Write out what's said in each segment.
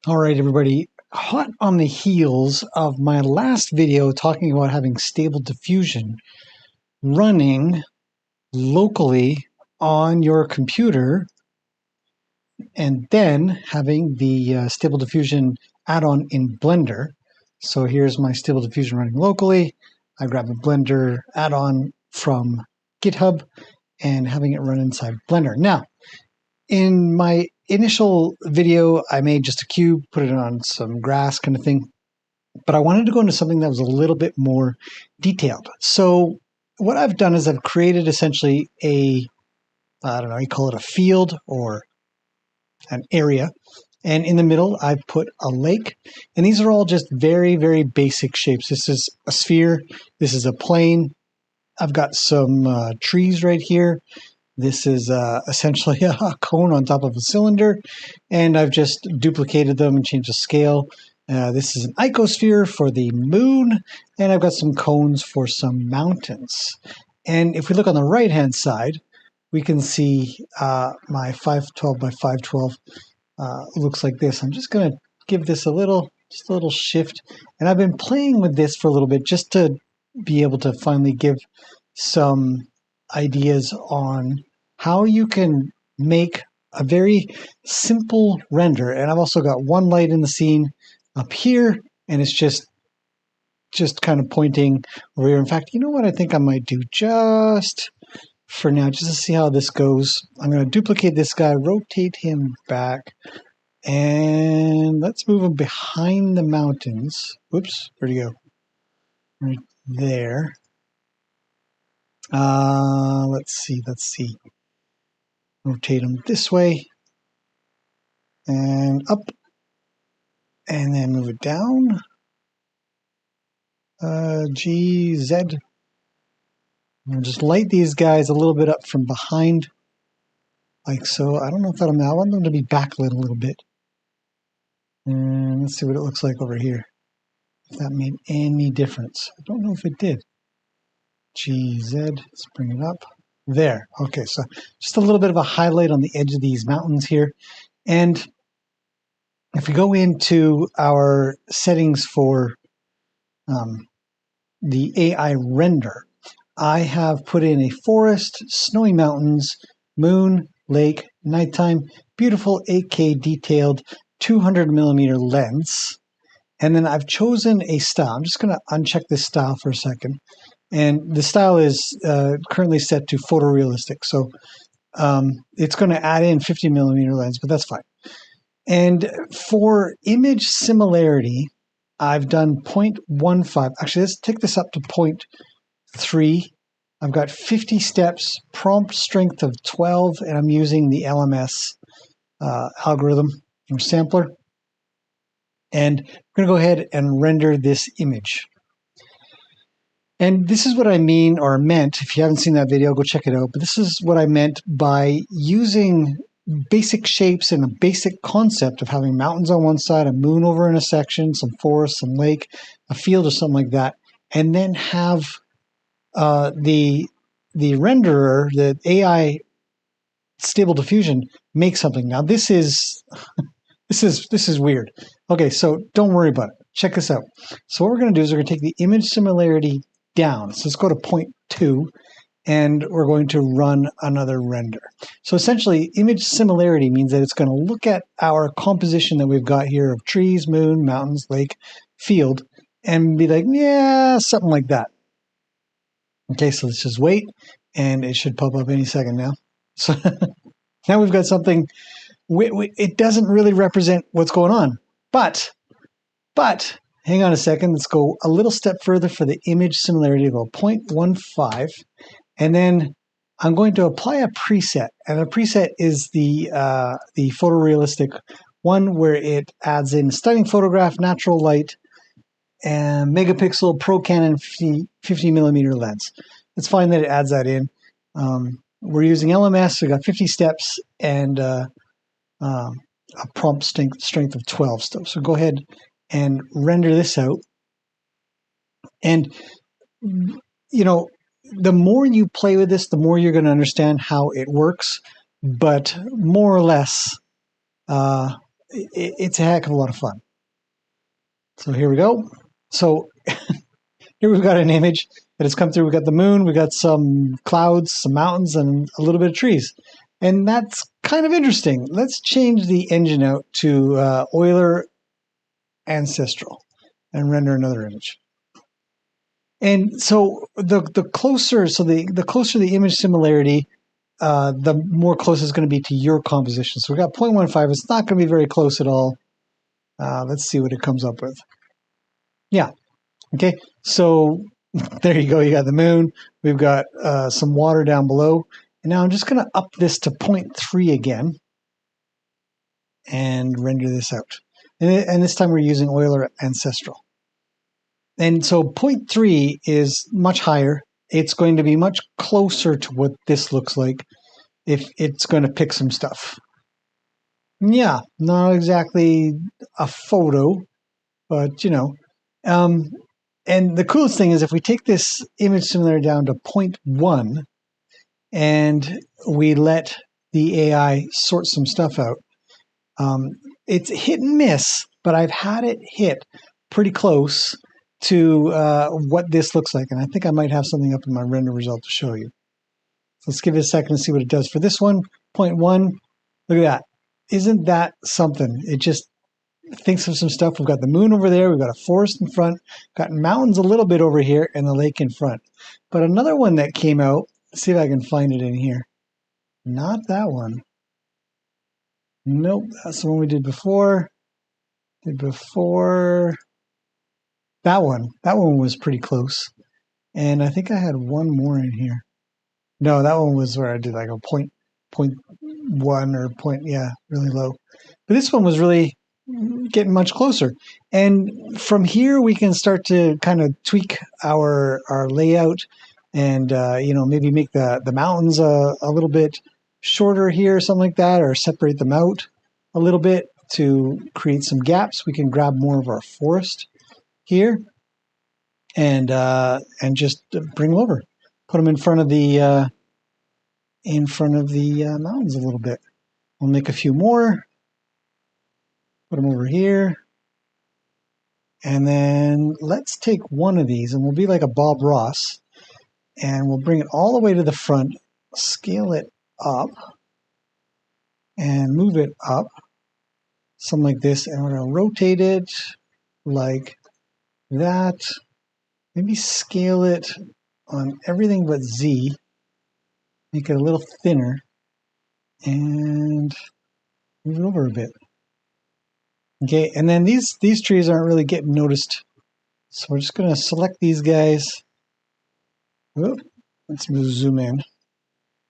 All right, everybody. Hot on the heels of my last video talking about having Stable Diffusion running locally on your computer and then having the Stable Diffusion add-on in Blender. So here's my Stable Diffusion running locally. I grab a Blender add-on from GitHub and having it run inside Blender. Now, in my initial video, I made just a cube, put it on some grass kind of thing. But I wanted to go into something that was a little bit more detailed. So what I've done is I've created essentially I don't know, you call it a field or an area. And in the middle, I've put a lake. And these are all just very, very basic shapes. This is a sphere. This is a plane. I've got some trees right here. This is essentially a cone on top of a cylinder, and I've just duplicated them and changed the scale. This is an icosphere for the moon, and I've got some cones for some mountains. And if we look on the right-hand side, we can see my 512 by 512 looks like this. I'm just going to give this a little shift, and I've been playing with this for a little bit just to be able to finally give some ideas on how you can make a very simple render. And I've also got one light in the scene up here, and it's just kind of pointing over here. In fact, you know what I think I might do just for now, just to see how this goes. I'm going to duplicate this guy, rotate him back, and let's move him behind the mountains. Whoops, where'd he go? Right there. Let's see. Rotate them this way and up, and then move it down. G, Z. And just light these guys a little bit up from behind, like so. I don't know if I want them to be backlit a little bit. And let's see what it looks like over here. If that made any difference. I don't know if it did. G, Z, let's bring it up. There. Okay, so just a little bit of a highlight on the edge of these mountains here. And if we go into our settings for the AI render, I have put in a forest, snowy mountains, moon, lake, nighttime, beautiful 8K detailed 200 millimeter lens. And then I've chosen a style. I'm just going to uncheck this style for a second. And the style is currently set to photorealistic. So it's going to add in 50 millimeter lens, but that's fine. And for image similarity, I've done 0.15. Actually, let's take this up to 0.3. I've got 50 steps, prompt strength of 12, and I'm using the LMS algorithm or sampler. And I'm going to go ahead and render this image. And this is what I mean, or meant, if you haven't seen that video, go check it out. But this is what I meant by using basic shapes and a basic concept of having mountains on one side, a moon over in a section, some forest, some lake, a field or something like that, and then have the renderer, the AI Stable Diffusion, make something. Now this is weird. Okay, so don't worry about it. Check this out. So what we're going to do is we're going to take the image similarity down. So let's go to 0.2, and we're going to run another render. So essentially, image similarity means that it's going to look at our composition that we've got here of trees, moon, mountains, lake, field, and be like, yeah, something like that. Okay, so let's just wait, and it should pop up any second now. So now we've got something. It doesn't really represent what's going on, but hang on a second. Let's go a little step further for the image similarity. Go 0.15, and then I'm going to apply a preset. And a preset is the photorealistic one where it adds in stunning photograph, natural light, and megapixel Pro Canon 50 millimeter lens. It's fine that it adds that in. We're using LMS. We got 50 steps and a prompt strength of 12. So go ahead and render this out. And, you know, the more you play with this, the more you're going to understand how it works. But more or less, it's a heck of a lot of fun. So here we go. So here we've got an image that has come through. We've got the moon, we've got some clouds, some mountains, and a little bit of trees. And that's kind of interesting. Let's change the engine out to Euler Ancestral and render another image. And so the closer the image similarity, the more close it's going to be to your composition. So we got 0.15. It's not going to be very close at all. Let's see what it comes up with. Yeah. Okay. So there you go. You got the moon. We've got some water down below. And now I'm just going to up this to 0.3 again and render this out. And this time we're using Euler Ancestral. And so 0.3 is much higher. It's going to be much closer to what this looks like if it's going to pick some stuff. Yeah, not exactly a photo, but you know. And the coolest thing is if we take this image similarity down to 0.1 and we let the AI sort some stuff out, it's hit and miss, but I've had it hit pretty close to what this looks like. And I think I might have something up in my render result to show you. So let's give it a second to see what it does for this one. 0.1, look at that. Isn't that something? It just thinks of some stuff. We've got the moon over there. We've got a forest in front. Got mountains a little bit over here and the lake in front. But another one that came out, let's see if I can find it in here. Not that one. Nope, that's the one we did before. That one was pretty close. And I think I had one more in here. No, that one was where I did like a point one or really low. But this one was really getting much closer. And from here we can start to kind of tweak our layout and maybe make the mountains a little bit shorter here, something like that, or separate them out a little bit to create some gaps. We can grab more of our forest here and just bring them over, put them in front of the mountains a little bit. We'll make a few more, put them over here, and then let's take one of these and we'll be like a Bob Ross and we'll bring it all the way to the front, scale it up and move it up, something like this, and we're going to rotate it like that. Maybe scale it on everything but Z, make it a little thinner, and move it over a bit. Okay, and then these trees aren't really getting noticed, so we're just going to select these guys. Whoop, let's zoom in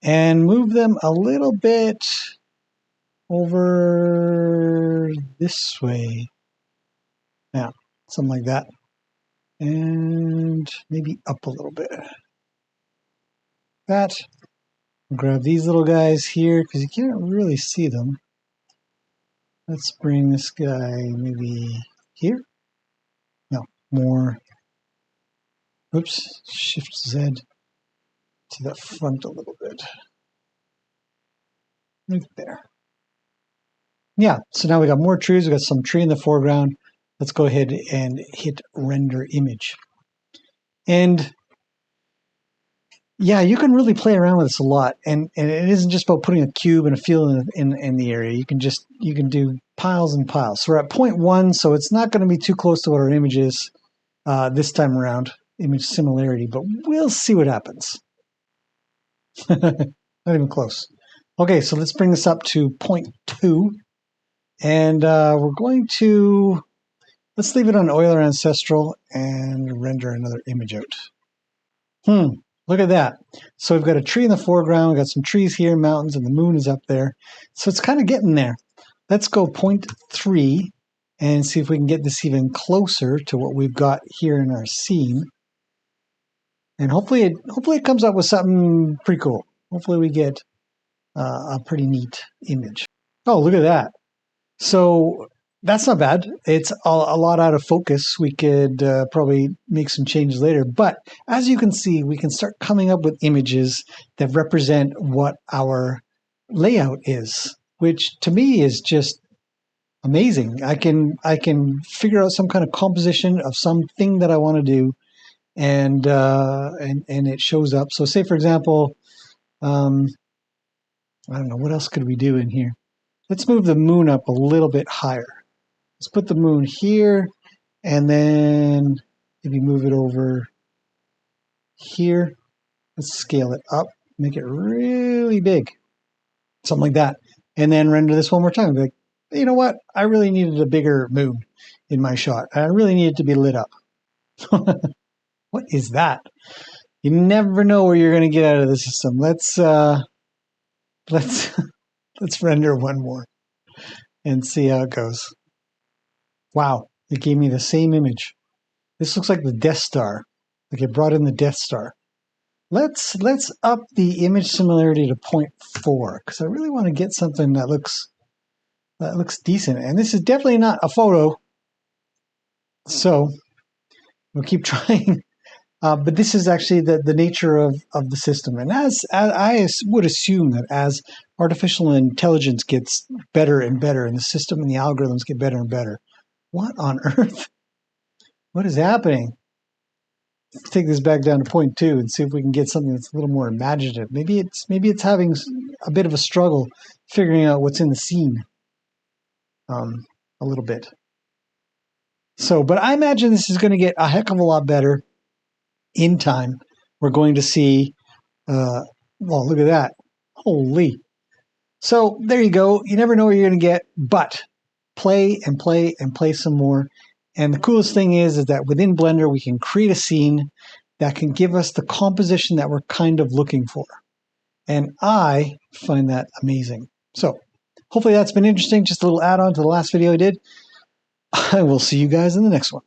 and move them a little bit over this way. Now, something like that. And maybe up a little bit. That. Grab these little guys here because you can't really see them. Let's bring this guy maybe here. No, more. Oops, Shift Z to the front a little bit. Right there. Yeah, so now we got more trees. We got some tree in the foreground. Let's go ahead and hit render image. And yeah, you can really play around with this a lot. And it isn't just about putting a cube and a field in the area. You can do piles and piles. So we're at 0.1, so it's not going to be too close to what our image is this time around, image similarity, but we'll see what happens. Not even close. Okay, so let's bring this up to 0.2. And we're going to, let's leave it on Euler Ancestral and render another image out. Look at that. So we've got a tree in the foreground, we've got some trees here, mountains, and the moon is up there. So it's kind of getting there. Let's go 0.3 and see if we can get this even closer to what we've got here in our scene. And hopefully it comes up with something pretty cool. Hopefully we get a pretty neat image. Oh, look at that. So that's not bad. It's a lot out of focus. We could probably make some changes later. But as you can see, we can start coming up with images that represent what our layout is, which to me is just amazing. I can figure out some kind of composition of something that I want to do, and it shows up. So say for example, I don't know, what else could we do in here? Let's move the moon up a little bit higher. Let's put the moon here, and then maybe move it over here. Let's scale it up, make it really big, something like that. And then render this one more time. Be like, you know what? I really needed a bigger moon in my shot. I really needed to be lit up. What is that? You never know where you're going to get out of the system. Let's let's render one more and see how it goes. Wow, it gave me the same image. This looks like the Death Star. Like it brought in the Death Star. Let's up the image similarity to 0.4 because I really want to get something that looks decent. And this is definitely not a photo, so we'll keep trying. But this is actually the nature of the system. And as I would assume that as artificial intelligence gets better and better, and the system and the algorithms get better and better, what on earth? What is happening? Let's take this back down to 0.2 and see if we can get something that's a little more imaginative. Maybe it's having a bit of a struggle figuring out what's in the scene. A little bit. So, but I imagine this is going to get a heck of a lot better in time. We're going to see, well, look at that. Holy. So there you go. You never know what you're going to get, but play and play and play some more. And the coolest thing is that within Blender, we can create a scene that can give us the composition that we're kind of looking for. And I find that amazing. So hopefully that's been interesting. Just a little add-on to the last video I did. I will see you guys in the next one.